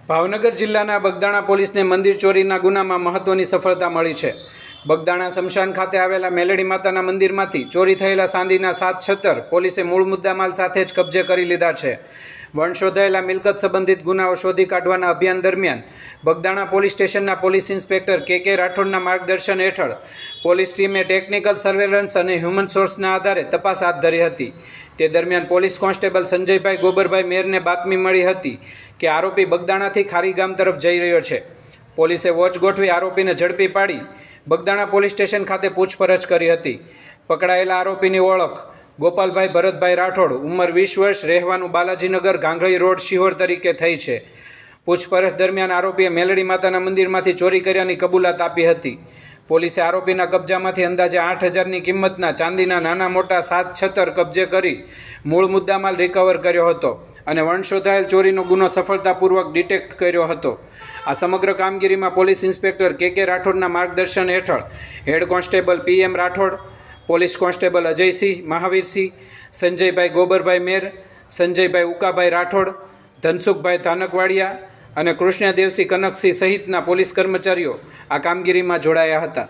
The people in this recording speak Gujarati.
ભાવનગર જિલ્લાના બગદાણા પોલીસને મંદિર ચોરીના ગુનામાં મહત્વની સફળતા મળી છે। બગદાણા સ્મશાન ખાતે આવેલા મેલડી માતાના મંદિરમાંથી ચોરી થયેલા ચાંદીના 7 છત્તર પોલીસે મૂળ મુદ્દામાલ સાથે જ કબજે કરી લીધા છે। વણશોધાયેલા મિલકત સંબંધિત ગુનાઓ શોધી કાઢવાના અભિયાન દરમિયાન બગદાણા પોલીસ સ્ટેશનના પોલીસ ઇન્સ્પેક્ટર કે રાઠોડના માર્ગદર્શન હેઠળ પોલીસ ટીમે ટેકનિકલ સર્વેલન્સ અને હ્યુમન સોર્સના આધારે તપાસ હાથ ધરી હતી। તે દરમિયાન પોલીસ કોન્સ્ટેબલ સંજયભાઈ ગોબરભાઈ મેરને બાતમી મળી હતી કે આરોપી બગદાણાથી ખારી ગામ તરફ જઈ રહ્યો છે। પોલીસે વોચ ગોઠવી આરોપીને ઝડપી પાડી બગદાણા પોલીસ સ્ટેશન ખાતે પૂછપરછ કરી હતી। પકડાયેલા આરોપીની ઓળખ ગોપાલભાઈ ભરતભાઈ રાઠોડ, ઉંમર 20 વર્ષ, રહેવાનું બાલાજીનગર, ગાંગળી રોડ, શિહોર તરીકે થઈ છે। પૂછપરછ દરમિયાન આરોપીએ મેલડી માતાના મંદિરમાંથી ચોરી કર્યાની કબૂલાત આપી હતી। પોલીસે આરોપીના કબજામાંથી અંદાજે 8,000ની કિંમતના ચાંદીના નાના મોટા 7 છત્તર કબજે કરી મૂળ મુદ્દામાલ રિકવર કર્યો હતો અને વણશોધાયેલ ચોરીનો ગુનો સફળતાપૂર્વક ડિટેક્ટ કર્યો હતો। આ સમગ્ર કામગીરીમાં પોલીસ ઇન્સ્પેક્ટર કે રાઠોડના માર્ગદર્શન હેઠળ head constable PM Rathod, police constable Ajaysinh, Mahavirsinh, Sanjaybhai Gobarbhai Mer, Sanjaybhai Ukabhai Rathod, Dhansukhbhai Dhankwadiya અને કૃષ્ણદેવસિંહ કનકસિંહ સહિતના પોલીસ કર્મચારીઓ આ કામગીરીમાં જોડાયા હતા।